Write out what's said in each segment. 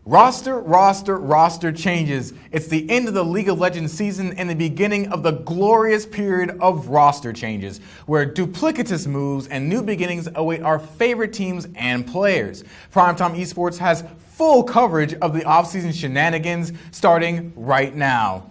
Roster changes. It's the end of the League of Legends season and the beginning of the glorious period of roster changes, where duplicitous moves and new beginnings await our favorite teams and players. PrimeTime eSports has full coverage of the offseason shenanigans starting right now.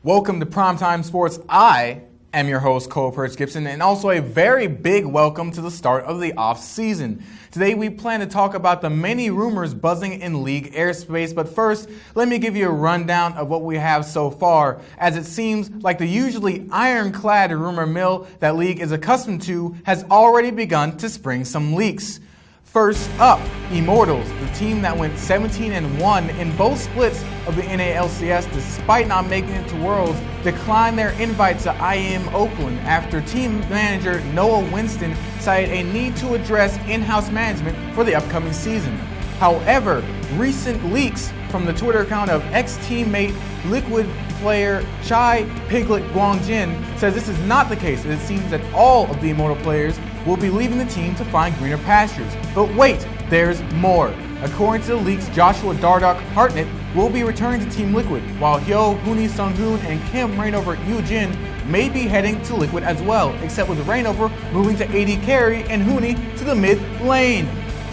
Welcome to PrimeTime Sports. I am your host, Cole Perch Gibson, and also a very big welcome to the start of the off-season. Today we plan to talk about the many rumors buzzing in league airspace, but first, let me give you a rundown of what we have so far, as it seems like the usually ironclad rumor mill that league is accustomed to has already begun to spring some leaks. First up, Immortals, the team that went 17-1 in both splits of the NALCS despite not making it to Worlds, declined their invite to IEM Oakland after team manager Noah Winston cited a need to address in-house management for the upcoming season. However, recent leaks from the Twitter account of ex-teammate Liquid player Chai Piglet Guangjin says this is not the case, and it seems that all of the Immortal players will be leaving the team to find greener pastures. But wait, there's more. According to the leaks, Joshua Dardoch Hartnett will be returning to Team Liquid, while Hyo, Hooney Sunghoon, and Kim Rainover Yujin may be heading to Liquid as well, except with Rainover moving to AD carry and Hooney to the mid lane.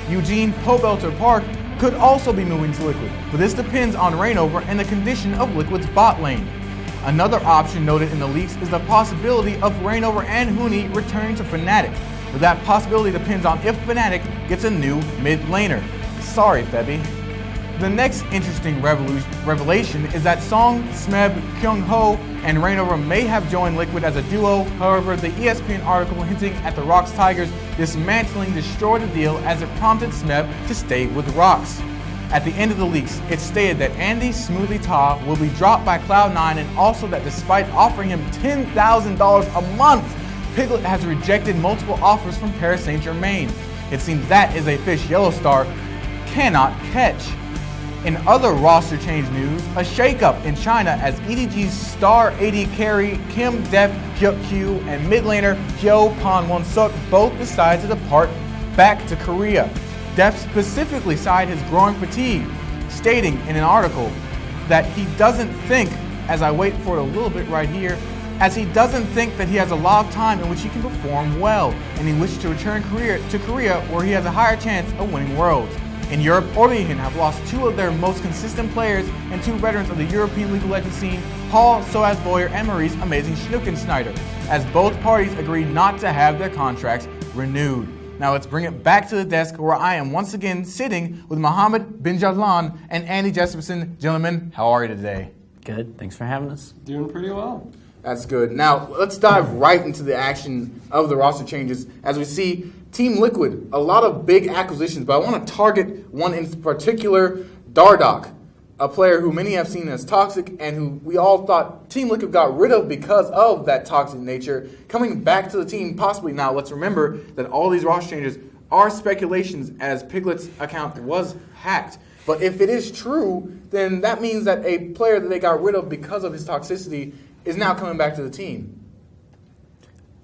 Eugene Pobelter Park could also be moving to Liquid, but this depends on Rainover and the condition of Liquid's bot lane. Another option noted in the leaks is the possibility of Rainover and Hooney returning to Fnatic, but that possibility depends on if Fnatic gets a new mid laner. Sorry, Febby. The next interesting revelation is that Song, Smeb, Kyung Ho, and Rainover may have joined Liquid as a duo. However, the ESPN article hinting at the Rox Tigers dismantling destroyed the deal as it prompted Smeb to stay with Rox. At the end of the leaks, it stated that Andy Smoothie Ta will be dropped by Cloud9, and also that despite offering him $10,000 a month, Piglet has rejected multiple offers from Paris Saint-Germain. It seems that is a fish Yellowstar cannot catch. In other roster change news, a shakeup in China as EDG's star AD carry Kim Def Hyuk-kyu and mid laner Hyo Pan Won-suk both decide to depart back to Korea. Def specifically cited his growing fatigue, stating in an article that he doesn't think, as I wait for it a little bit right here, as he doesn't think that he has a lot of time in which he can perform well, and he wishes to return to Korea where he has a higher chance of winning Worlds. In Europe, Orlean have lost two of their most consistent players and two veterans of the European League of Legends scene, Paul Soaz Boyer and Maurice Amazing Schnuckensnyder, as both parties agreed not to have their contracts renewed. Now let's bring it back to the desk where I am once again sitting with Mohammed Bin Jadlan and Andy Jesperson. Gentlemen, how are you today? Good. Thanks for having us. Doing pretty well. That's good. Now, let's dive right into the action of the roster changes. As we see, Team Liquid, a lot of big acquisitions, but I want to target one in particular, Dardoch, a player who many have seen as toxic and who we all thought Team Liquid got rid of because of that toxic nature, coming back to the team possibly. Now, let's remember that all these roster changes are speculations, as Piglet's account was hacked. But if it is true, then that means that a player that they got rid of because of his toxicity is now coming back to the team.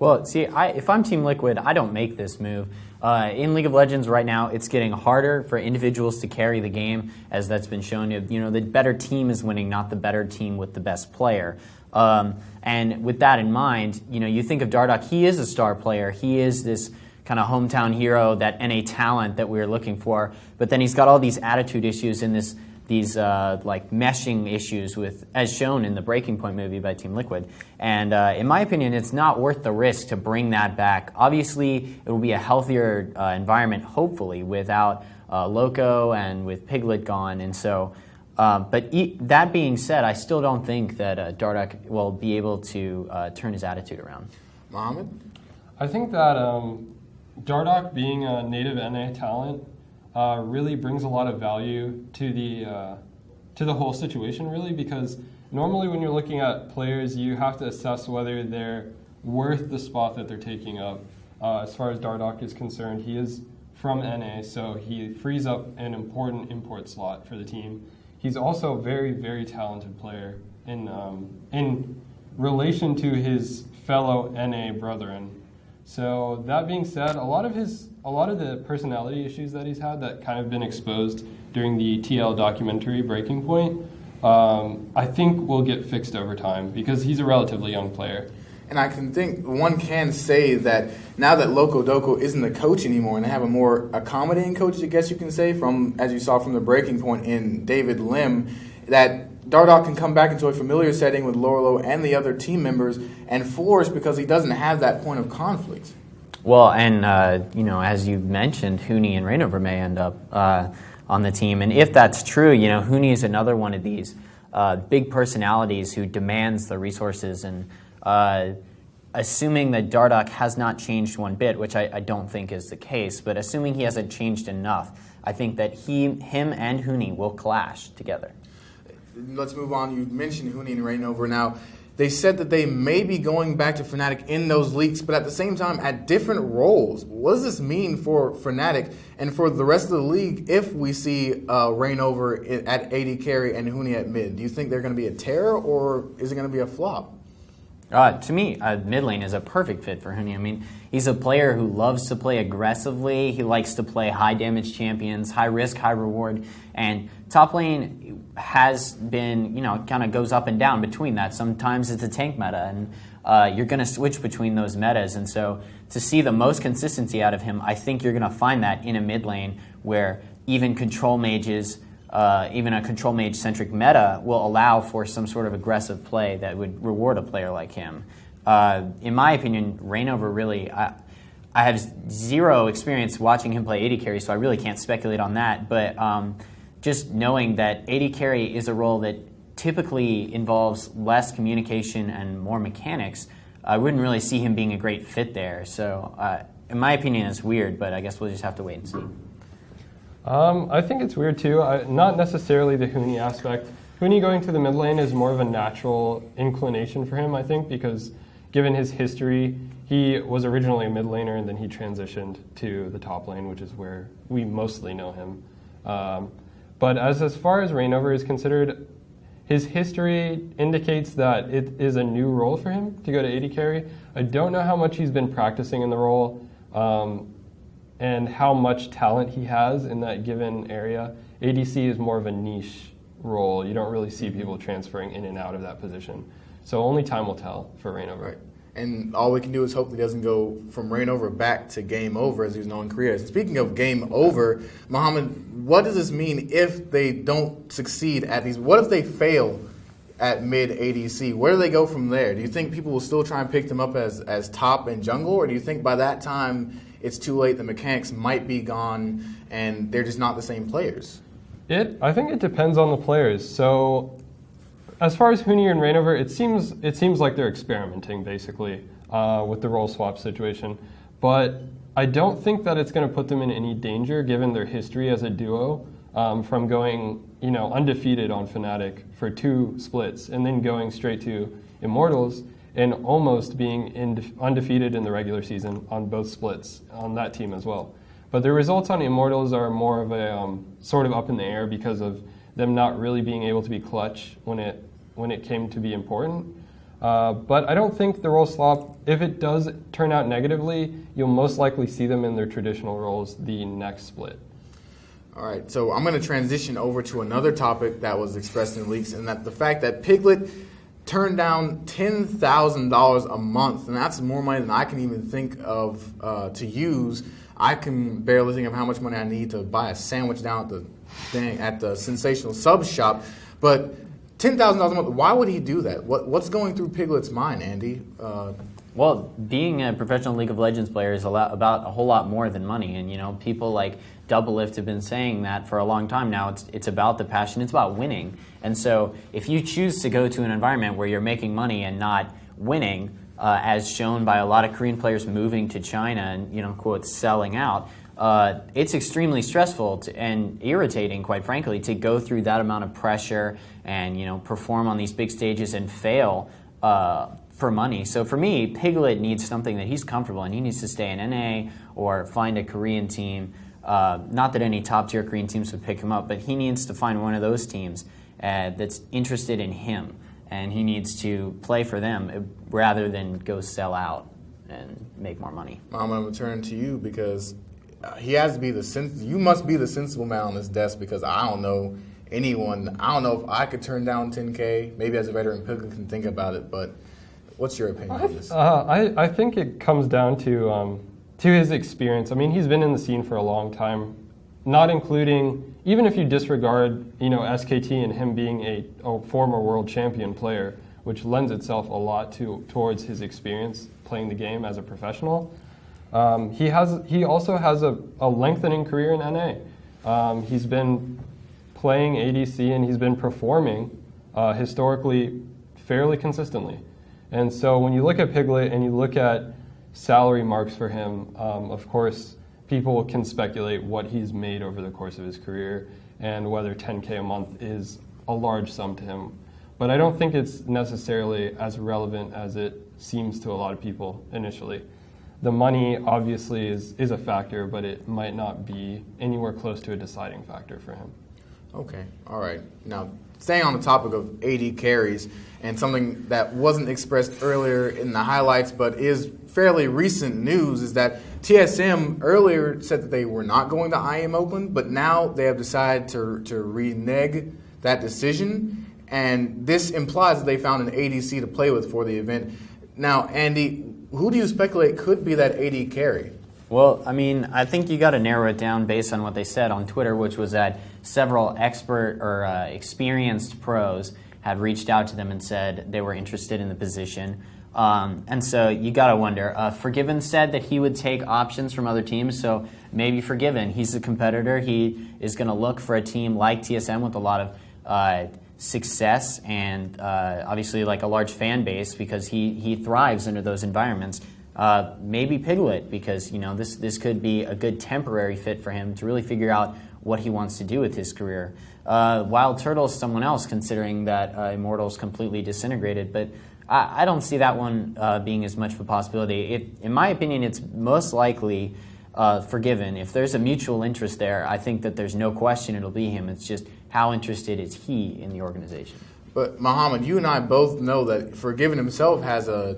Well, see, if I'm Team Liquid, I don't make this move. In League of Legends right now, it's getting harder for individuals to carry the game, as that's been shown. The better team is winning, not the better team with the best player. And with that in mind, you think of Dardoch, he is a star player. He is this kind of hometown hero, that NA talent that we were looking for. But then he's got all these attitude issues and these meshing issues with, as shown in the Breaking Point movie by Team Liquid. And in my opinion, it's not worth the risk to bring that back. Obviously, it will be a healthier environment, hopefully, without Loco and with Piglet gone. And so, that being said, I still don't think that Dardoch will be able to turn his attitude around. Mohammed? I think that Dardoch, being a native NA talent, really brings a lot of value to the whole situation, really, because normally when you're looking at players, you have to assess whether they're worth the spot that they're taking up. As far as Dardoch is concerned, he is from NA, so he frees up an important import slot for the team. He's also a very, very talented player in relation to his fellow NA brethren. So that being said, a lot of the personality issues that he's had that kind of been exposed during the TL documentary Breaking Point, I think will get fixed over time because he's a relatively young player. And I can think one can say that now that Loco Doco isn't the coach anymore and they have a more accommodating coach, I guess you can say, from, as you saw from the Breaking Point in David Lim, that Dardoch can come back into a familiar setting with Lorelo and the other team members and flourish because he doesn't have that point of conflict. Well, and as you mentioned, Hooney and Rainover may end up on the team, and if that's true, Hooney is another one of these big personalities who demands the resources, and assuming that Dardoch has not changed one bit, which I don't think is the case, but assuming he hasn't changed enough, I think that him and Hooney will clash together. Let's move on. You mentioned Hooney and Rainover. Now, they said that they may be going back to Fnatic in those leaks, but at the same time, at different roles. What does this mean for Fnatic and for the rest of the league if we see Rainover at AD carry and Hooney at mid? Do you think they're going to be a tear, or is it going to be a flop? To me, mid lane is a perfect fit for Hooney. I mean, he's a player who loves to play aggressively. He likes to play high damage champions, high risk, high reward. And top lane has been, kind of goes up and down between that. Sometimes it's a tank meta, and you're going to switch between those metas. And so to see the most consistency out of him, I think you're going to find that in a mid lane where even control mages, even a control mage-centric meta will allow for some sort of aggressive play that would reward a player like him. In my opinion, Rainover really, I have zero experience watching him play AD carry, so I really can't speculate on that. But just knowing that AD carry is a role that typically involves less communication and more mechanics, I wouldn't really see him being a great fit there. So in my opinion, it's weird, but I guess we'll just have to wait and see. I think it's weird too. Not necessarily the Hooney aspect. Hooney going to the mid lane is more of a natural inclination for him, I think, because given his history, he was originally a mid laner and then he transitioned to the top lane, which is where we mostly know him. But as far as Rainover is considered, his history indicates that it is a new role for him to go to AD carry. I don't know how much he's been practicing in the role. And how much talent he has in that given area. ADC is more of a niche role. You don't really see people transferring in and out of that position. So only time will tell for Rainover. Right. And all we can do is hope he doesn't go from Rainover back to game over, as he was known in Korea. So speaking of game over, Mohammed, what does this mean if they don't succeed at these? What if they fail at mid ADC? Where do they go from there? Do you think people will still try and pick them up as top and jungle, or do you think by that time it's too late, the mechanics might be gone, and they're just not the same players? I think it depends on the players. So as far as Hooney and Rainover, it seems like they're experimenting, basically, with the role swap situation. But I don't think that it's going to put them in any danger, given their history as a duo, from going undefeated on Fnatic for 2 splits, and then going straight to Immortals, and almost being undefeated in the regular season on both splits on that team as well. But the results on Immortals are more of a sort of up in the air because of them not really being able to be clutch when it came to be important. But I don't think the role swap, if it does turn out negatively, you'll most likely see them in their traditional roles the next split. All right, so I'm going to transition over to another topic that was expressed in leaks, and that the fact that Piglet turned down $10,000 a month, and that's more money than I can even think of to use. I can barely think of how much money I need to buy a sandwich down at the Sensational Subs shop. But $10,000 a month, why would he do that? What's going through Piglet's mind, Andy? Well, being a professional League of Legends player is about a whole lot more than money, and people like Doublelift have been saying that for a long time now. It's about the passion. It's about winning. And so if you choose to go to an environment where you're making money and not winning, as shown by a lot of Korean players moving to China and, quote, selling out, it's extremely stressful and irritating, quite frankly, to go through that amount of pressure and, perform on these big stages and fail for money. So for me, Piglet needs something that he's comfortable in. He needs to stay in NA or find a Korean team Not that any top-tier Korean teams would pick him up, but he needs to find one of those teams that's interested in him, and he needs to play for them rather than go sell out and make more money. I'm going to turn to you because he has to be you must be the sensible man on this desk, because I don't know anyone. I don't know if I could turn down $10K. Maybe as a veteran, Piglet can think about it, but what's your opinion on this? I think it comes down to his experience. I mean, he's been in the scene for a long time, not including, even if you disregard, SKT and him being a former world champion player, which lends itself a lot towards his experience playing the game as a professional. He also has a lengthening career in NA. He's been playing ADC and he's been performing historically fairly consistently. And so when you look at Piglet and you look at salary marks for him, of course, people can speculate what he's made over the course of his career and whether $10K a month is a large sum to him. But I don't think it's necessarily as relevant as it seems to a lot of people initially. The money obviously is a factor, but it might not be anywhere close to a deciding factor for him. Okay, all right. Now, staying on the topic of AD carries, and something that wasn't expressed earlier in the highlights but is fairly recent news, is that TSM earlier said that they were not going to IM Oakland, but now they have decided to renege that decision, and this implies that they found an ADC to play with for the event. Now, Andy, who do you speculate could be that AD carry? Well, I mean, I think you got to narrow it down based on what they said on Twitter, which was that several expert or experienced pros had reached out to them and said they were interested in the position. And so you got to wonder. Forgiven said that he would take options from other teams, so maybe Forgiven. He's a competitor. He is going to look for a team like TSM with a lot of success and obviously like a large fan base, because he thrives under those environments. Maybe Piglet, because this could be a good temporary fit for him to really figure out what he wants to do with his career. Wild Turtle is someone else, considering that Immortal's completely disintegrated, but I don't see that one being as much of a possibility. In my opinion, it's most likely Forgiven. If there's a mutual interest there, I think that there's no question it'll be him. It's just how interested is he in the organization. But Muhammad, you and I both know that Forgiven himself has a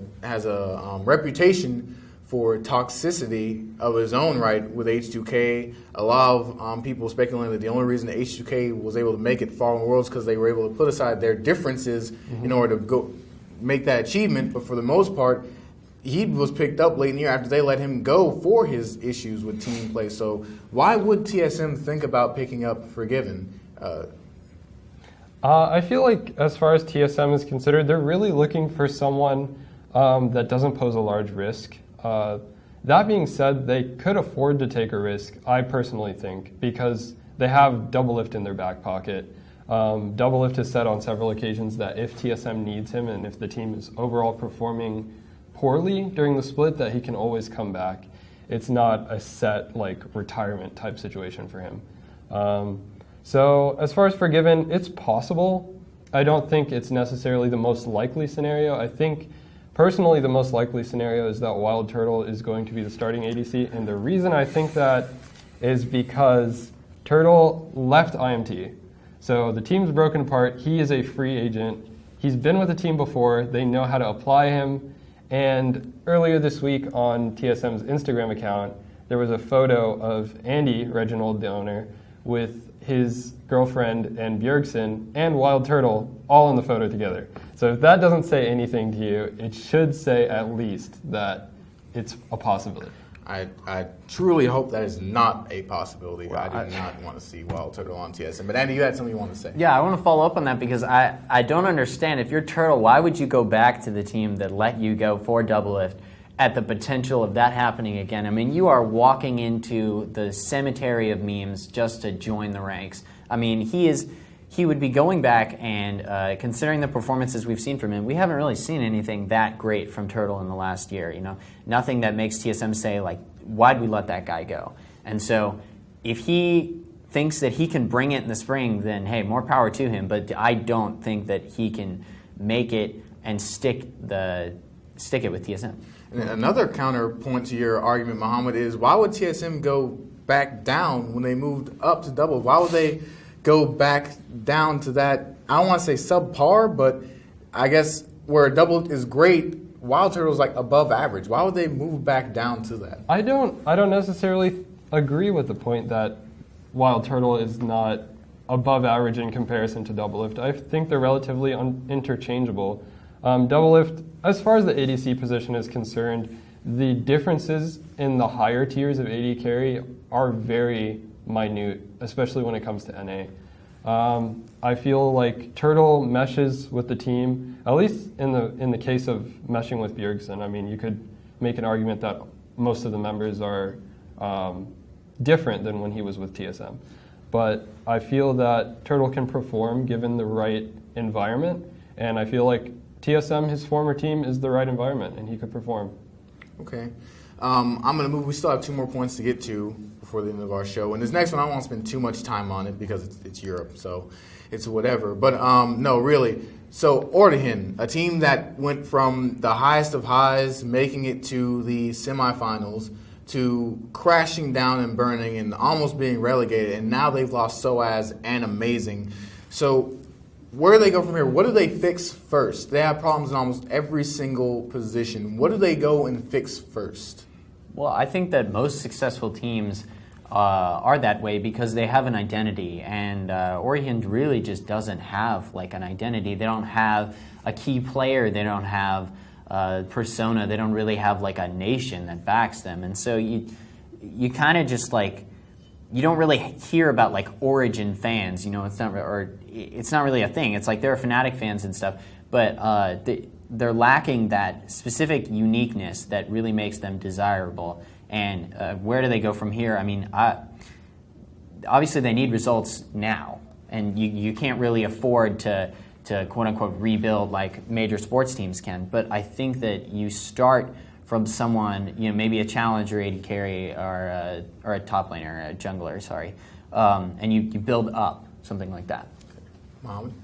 reputation for toxicity of his own right with H2K. A lot of people speculating that the only reason that H2K was able to make it Fallen Worlds because they were able to put aside their differences in order to go make that achievement. But for the most part, he was picked up late in the year after they let him go for his issues with team play. So why would TSM think about picking up Forgiven? I feel like as far as TSM is considered, they're really looking for someone that doesn't pose a large risk. That being said, they could afford to take a risk, I personally think, because they have Double Lift in their back pocket. Double Lift has said on several occasions that if TSM needs him and if the team is overall performing poorly during the split, that he can always come back. It's not a set retirement type situation for him. So as far as Forgiven, it's possible. I don't think it's necessarily the most likely scenario. I think personally the most likely scenario is that Wild Turtle is going to be the starting ADC, and the reason I think that is because Turtle left IMT. So the team's broken apart. He is a free agent. He's been with the team before. They know how to apply him. And earlier this week on TSM's Instagram account, there was a photo of Andy, Reginald, the owner, with his girlfriend and Bjergsen and Wild Turtle all in the photo together. So if that doesn't say anything to you, it should say at least that it's a possibility. I truly hope that is not a possibility. Well, I do not want to see Wild Turtle on TSM. But Andy, you had something you want to say. Yeah, I want to follow up on that because I don't understand. If you're Turtle, why would you go back to the team that let you go for Double Lift at the potential of that happening again? I mean, you are walking into the cemetery of memes just to join the ranks. I mean, he would be going back and considering the performances we've seen from him, we haven't really seen anything that great from Turtle in the last year. Nothing that makes TSM say, why'd we let that guy go? And so if he thinks that he can bring it in the spring, then, hey, more power to him. But I don't think that he can make it and stick it with TSM. And another counterpoint to your argument, Muhammad, is why would TSM go back down when they moved up to double? Why would they go back down to that? I don't want to say subpar, but I guess where double is great, Wild Turtle's like above average. Why would they move back down to that? I don't necessarily agree with the point that Wild Turtle is not above average in comparison to Doublelift. I think they're relatively interchangeable. Doublelift, as far as the ADC position is concerned, the differences in the higher tiers of AD carry are very minute, especially when it comes to NA. I feel like Turtle meshes with the team, at least in the case of meshing with Bjergsen. I mean, you could make an argument that most of the members are different than when he was with TSM. But I feel that Turtle can perform given the right environment, and I feel like TSM, his former team, is the right environment, and he could perform. Okay. I'm going to move. We still have 2 more points to get to before the end of our show. And this next one, I won't spend too much time on it because it's Europe, so it's whatever. But no, really. So Ordehin, a team that went from the highest of highs, making it to the semifinals, to crashing down and burning and almost being relegated. And now they've lost Soaz and Amazing. So where do they go from here? What do they fix first? They have problems in almost every single position. What do they go and fix first? Well, I think that most successful teams are that way because they have an identity, and Orient really just doesn't have like an identity. They don't have a key player. They don't have persona. They don't really have like a nation that backs them, and so you kind of just like. You don't really hear about like Origin fans, it's not really a thing. It's like there are Fnatic fans and stuff, but they're lacking that specific uniqueness that really makes them desirable. And where do they go from here? I mean, obviously they need results now, and you can't really afford to quote unquote rebuild like major sports teams can. But I think that you start from someone, maybe a challenger AD carry or a top laner, a jungler, and you build up, something like that. Mohammed?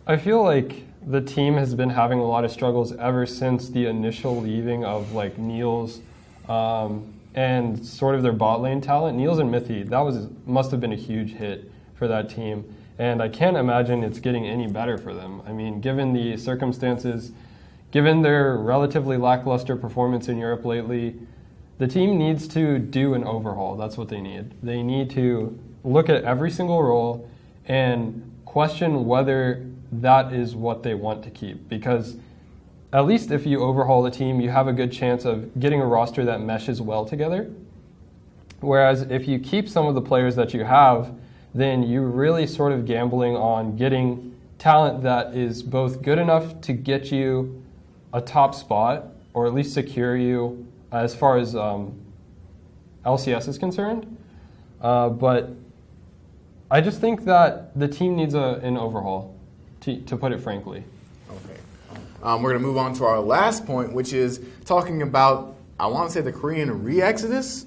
I feel like the team has been having a lot of struggles ever since the initial leaving of like Niels and sort of their bot lane talent. Niels and Mithy, must have been a huge hit for that team, and I can't imagine it's getting any better for them. I mean, given the circumstances, given their relatively lackluster performance in Europe lately, the team needs to do an overhaul. That's what they need. They need to look at every single role and question whether that is what they want to keep. Because at least if you overhaul the team, you have a good chance of getting a roster that meshes well together. Whereas if you keep some of the players that you have, then you're really sort of gambling on getting talent that is both good enough to get you a top spot, or at least secure you as far as LCS is concerned. But I just think that the team needs an overhaul, to put it frankly. Okay. We're going to move on to our last point, which is talking about, I want to say, the Korean re-exodus.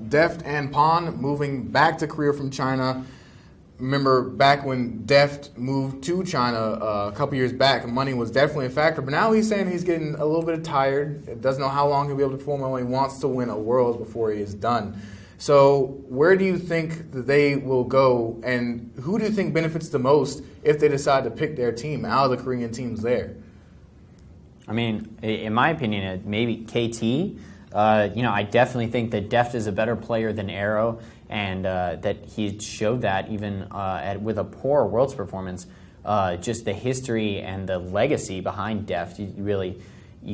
Deft and Pon moving back to Korea from China. Remember back when Deft moved to China a couple years back, money was definitely a factor. But now he's saying he's getting a little bit tired. Doesn't know how long he'll be able to perform. Only wants to win a Worlds before he is done. So where do you think that they will go, and who do you think benefits the most if they decide to pick their team out of the Korean teams there? I mean, in my opinion, maybe KT. I definitely think that Deft is a better player than Arrow, and that he showed that even with a poor Worlds performance. Just the history and the legacy behind Deft. You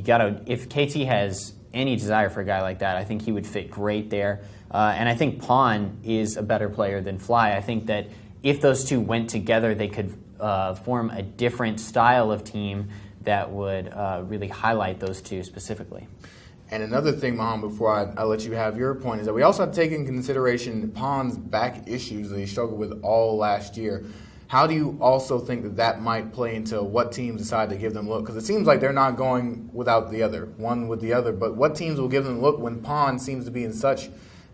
gotta. If KT has any desire for a guy like that, I think he would fit great there. And I think Pawn is a better player than Fly. I think that if those two went together, they could form a different style of team that would really highlight those two specifically. And another thing, Mohammed, before I let you have your point, is that we also have to take into consideration Pon's back issues that he struggled with all last year. How do you also think that might play into what teams decide to give them a look? Because it seems like they're not going without the other, one with the other. But what teams will give them a look when Pon seems to be in such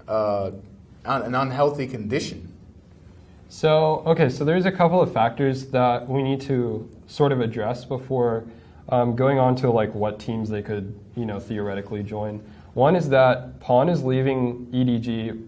an unhealthy condition? So there's a couple of factors that we need to sort of address before going on to like what teams they could theoretically join. One is that Pon is leaving EDG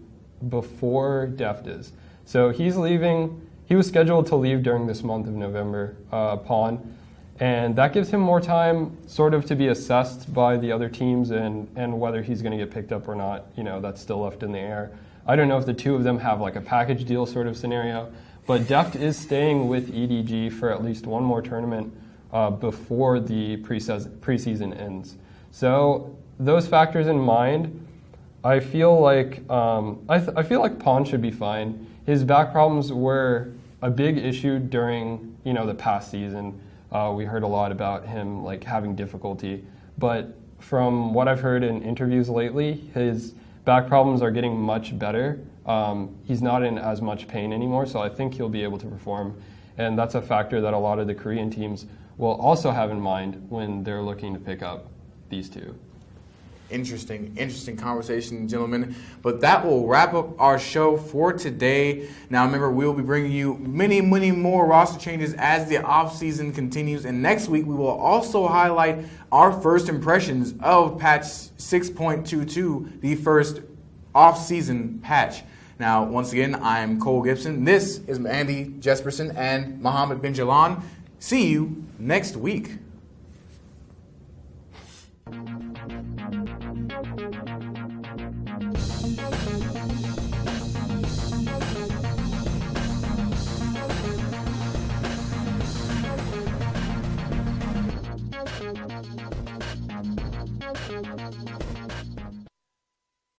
before Deft is. So he's leaving. He was scheduled to leave during this month of November, Pawn, and that gives him more time sort of to be assessed by the other teams and whether he's going to get picked up or not. That's still left in the air. I don't know if the two of them have like a package deal sort of scenario, but Deft is staying with EDG for at least one more tournament before the preseason ends. So those factors in mind, I feel like Pawn should be fine. His back problems were a big issue during the past season. We heard a lot about him like having difficulty, but from what I've heard in interviews lately, his back problems are getting much better. He's not in as much pain anymore, so I think he'll be able to perform. And that's a factor that a lot of the Korean teams will also have in mind when they're looking to pick up these two. Interesting conversation, gentlemen. But that will wrap up our show for today. Now, remember, we will be bringing you many more roster changes as the offseason continues. And next week, we will also highlight our first impressions of patch 6.22, the first off-season patch. Now, once again, I'm Cole Gibson. This is Andy Jesperson and Mohammed Bin Jalan. See you next week.